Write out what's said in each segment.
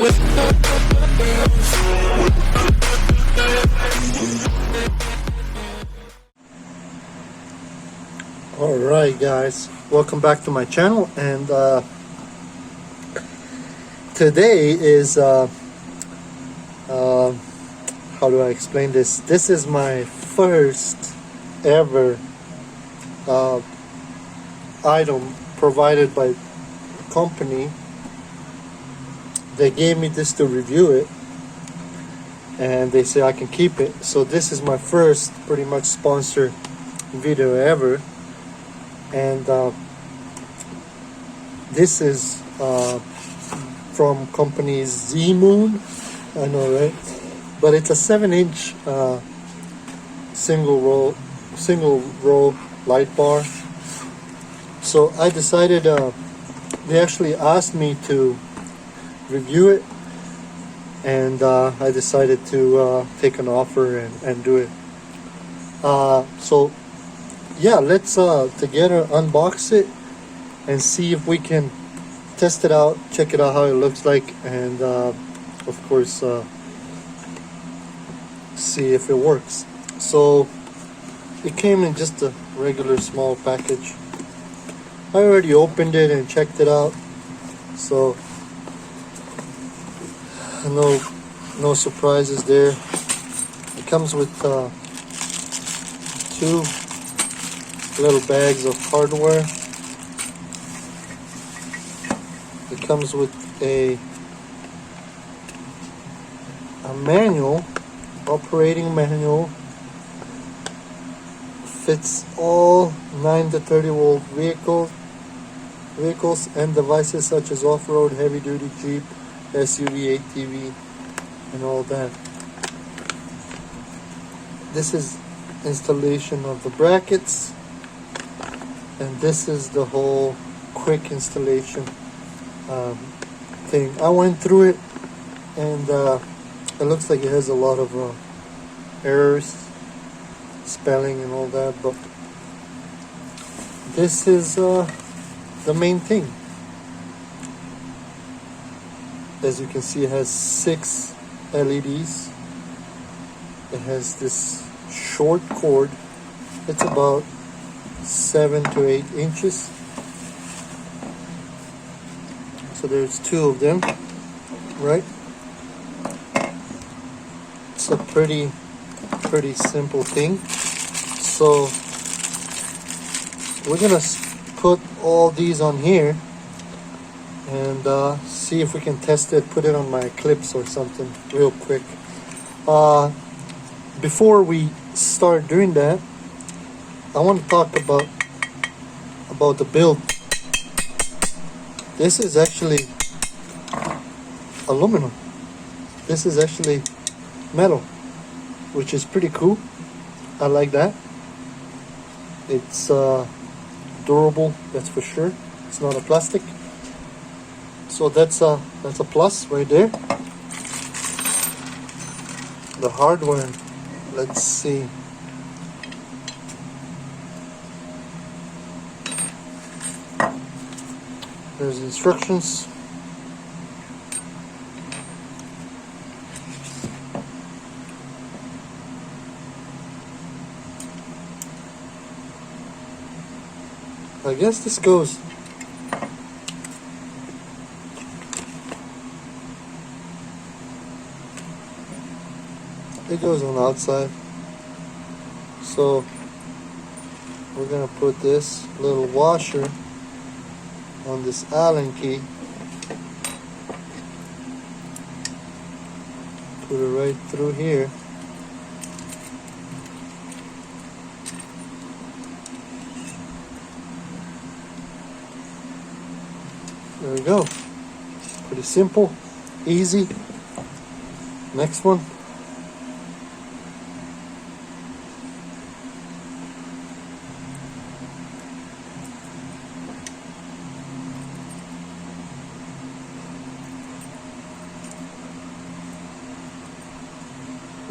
Alright guys, welcome back to my channel, and today is how do I explain this? This is my first ever item provided by a company. They gave me this to review it, and they say I can keep it. So this is my first pretty much sponsored video ever. And this is from company Zmoon, I know, right? But it's a 7-inch single row light bar. So I decided, they actually asked me to review it, and I decided to take an offer and do it. So yeah, let's together unbox it and see if we can test it out, check it out how it looks like, and of course see if it works. So it came in just a regular small package. I already opened it and checked it out, so no surprises there. It comes with two little bags of hardware. It comes with a manual, operating manual. Fits all 9 to 30 volt vehicles and devices such as off-road, heavy-duty Jeep, SUV, ATV, and all that. This is installation of the brackets, and this is the whole quick installation thing. I went through it, and it looks like it has a lot of errors, spelling and all that, but this is the main thing. As you can see, it has 6 LEDs. It has this short cord. It's about 7 to 8 inches. So there's 2 of them, right? It's a pretty simple thing. So we're gonna put all these on here and see if we can test it, put it on my clips or something real quick. Before we start doing that, I want to talk about the build. This is actually aluminum. This is actually metal, which is pretty cool. I like that. It's durable, that's for sure. It's not a plastic. So that's a plus right there. The hardware, let's see. There's instructions. I guess this goes. It goes on the outside. So we're gonna put this little washer on this Allen key. Put it right through here. There we go. Pretty simple, easy. Next one.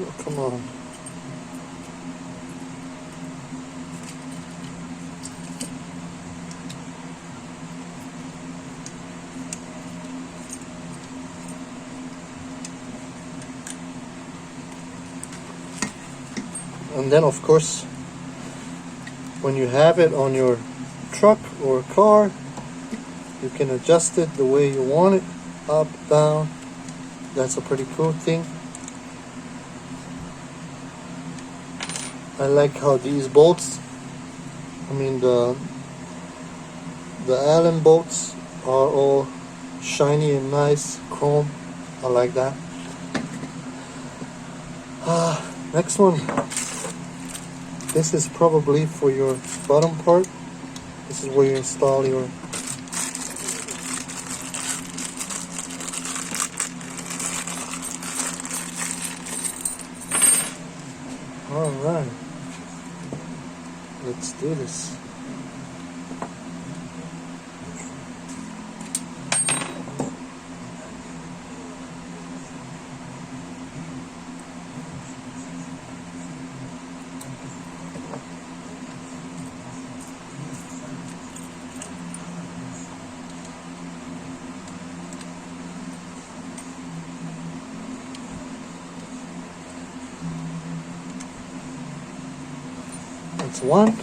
Oh, come on. And then of course, when you have it on your truck or car, you can adjust it the way you want it, up, down. That's a pretty cool thing. I like how these bolts, I mean the Allen bolts are all shiny and nice, chrome. I like that. Next one. This is probably for your bottom part. This is where you install your Alright. Let's do this. That's one.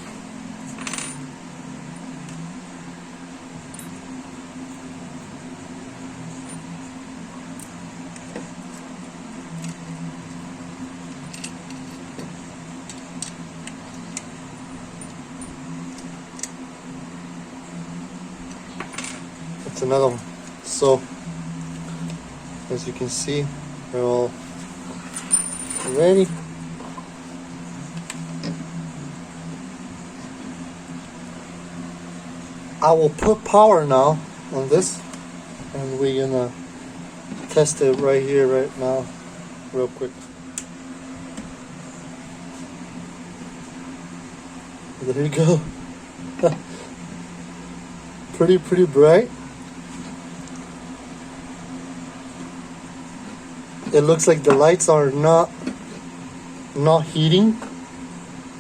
That's another one. So, as you can see, they're all ready. I will put power now on this, and we're gonna test it right here, right now, real quick. There you go. pretty bright. It looks like the lights are not heating.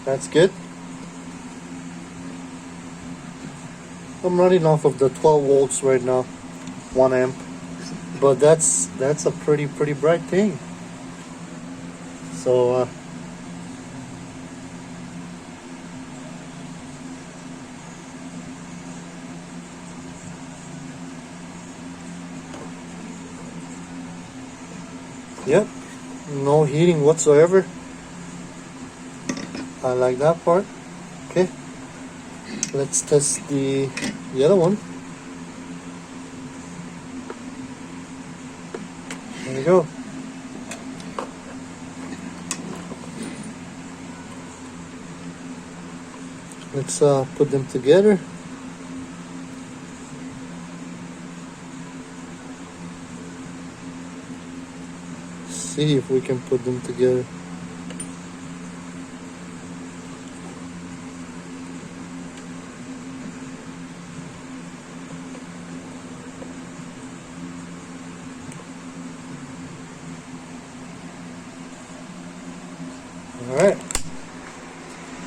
That's good. I'm running off of the 12 volts right now, 1 amp, but that's a pretty bright thing. So yep, no heating whatsoever. I like that part. Okay, let's test the other one. There you go. Let's put them together. See if we can put them together. Alright,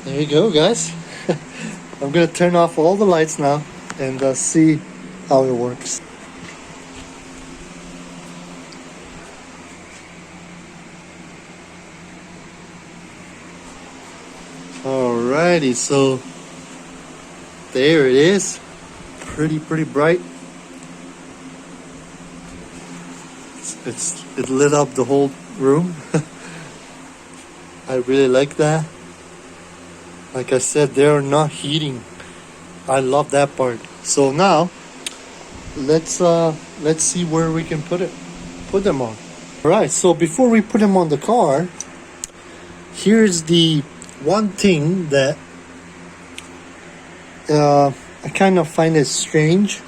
there you go, guys. I'm gonna turn off all the lights now and see how it works. Alrighty, so there it is. Pretty bright. It lit up the whole room. I really like that. Like I said, they're not heating. I love that part. So now let's see where we can put them on. All right, so before we put them on the car, here's the one thing that I kind of find it strange,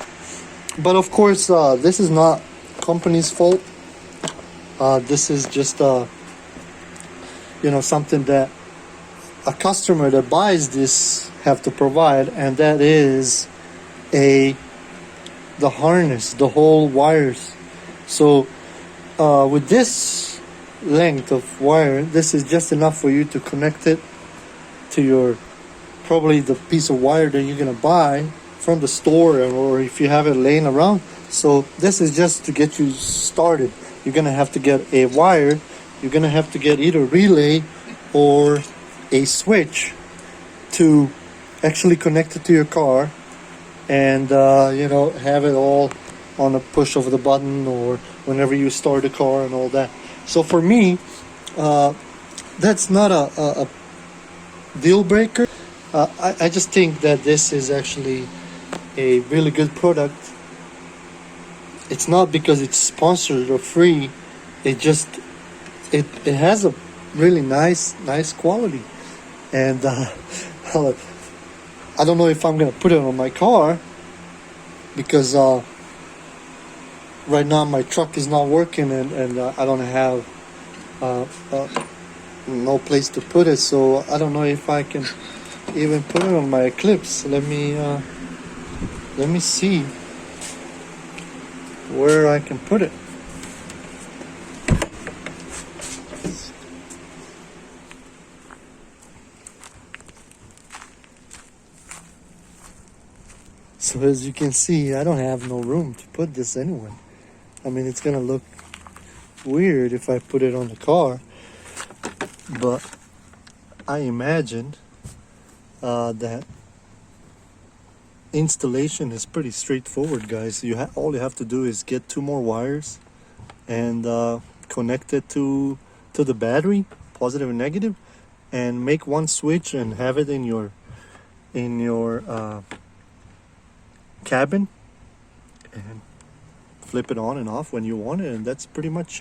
but of course this is not company's fault. This is just something that a customer that buys this have to provide, and that is the harness, the whole wires. So with this length of wire, this is just enough for you to connect it to your, probably the piece of wire that you're gonna buy from the store, or if you have it laying around. So this is just to get you started. You're gonna have to get a wire. You're gonna have to get either relay or a switch to actually connect it to your car, and have it all on a push of the button or whenever you start the car and all that. So for me, that's not a deal breaker. I just think that this is actually a really good product. It's not because it's sponsored or free. It just it has a really nice quality, and I don't know if I'm gonna put it on my car because right now my truck is not working, and I don't have no place to put it, so I don't know if I can even put it on my Eclipse. Let me see where I can put it. So as you can see, I don't have no room to put this anywhere. I mean, it's gonna look weird if I put it on the car, but I imagine that installation is pretty straightforward, guys. All you have to do is get 2 more wires and connect it to the battery, positive and negative, and make one switch and have it in your cabin, and flip it on and off when you want it, and that's pretty much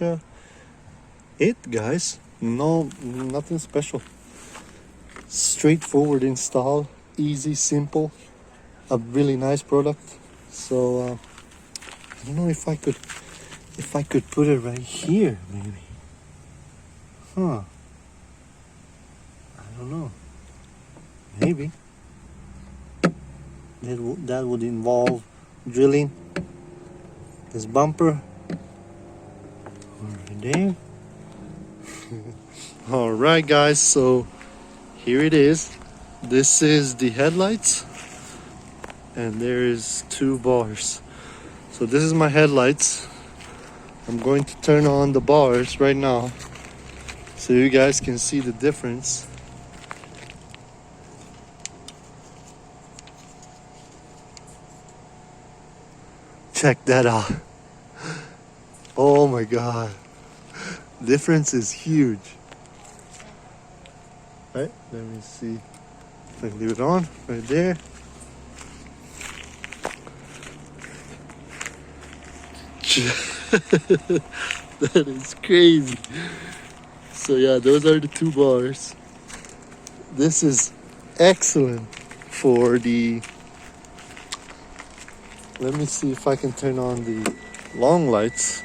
it, guys. Nothing special. Straightforward install, easy, simple, a really nice product. So I don't know if I could put it right here, maybe. I don't know. Maybe that would involve drilling this bumper right there. All right, guys. So here it is. This is the headlights, and there is 2 bars. So this is my headlights. I'm going to turn on the bars right now so you guys can see the difference. Check that out. Oh my god. Difference is huge. Right, let me see if I can leave it on right there. That is crazy. So yeah, those are the 2 bars. This is excellent for the... Let me see if I can turn on the long lights,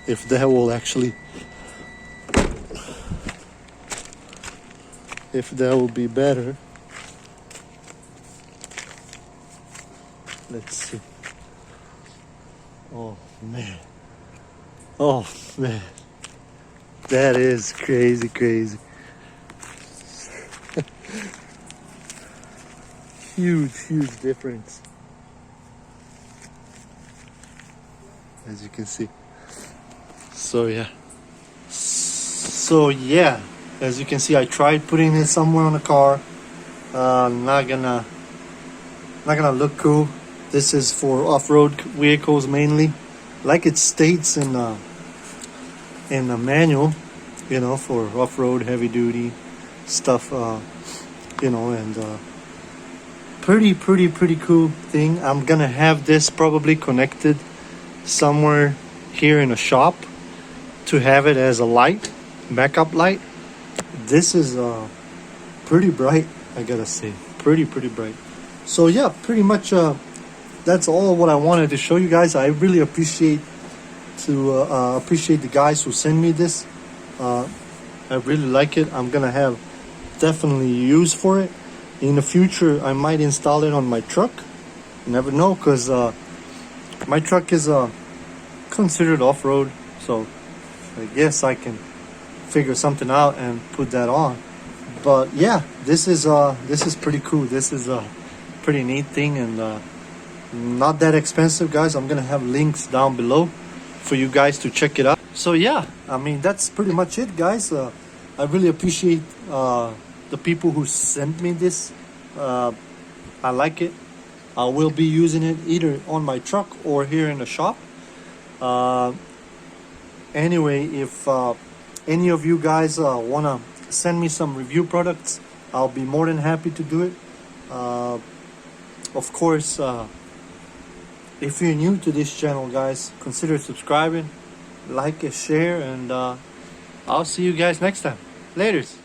if that will actually, if that will be better. Let's see. Oh man, that is crazy. Huge difference, as you can see. So yeah, as you can see, I tried putting it somewhere on the car. Not gonna look cool. This is for off-road vehicles mainly, like it states in the manual, for off-road heavy duty stuff, and pretty cool thing. I'm gonna have this probably connected somewhere here in a shop to have it as a light, backup light. This is pretty bright, I gotta say, pretty bright. So yeah, pretty much that's all what I wanted to show you guys. I really appreciate the guys who send me this. I really like it. I'm gonna have definitely use for it in the future. I might install it on my truck. You never know, because my truck is considered off-road, so I guess I can figure something out and put that on. But yeah, this is pretty cool. This is a pretty neat thing, and not that expensive, guys. I'm gonna have links down below for you guys to check it out. So yeah, I mean, that's pretty much it, guys. I really appreciate the people who sent me this. I like it. I will be using it either on my truck or here in the shop. Anyway, if any of you guys want to send me some review products, I'll be more than happy to do it. Of course, if you're new to this channel, guys, consider subscribing, like and share, and I'll see you guys next time. Laters.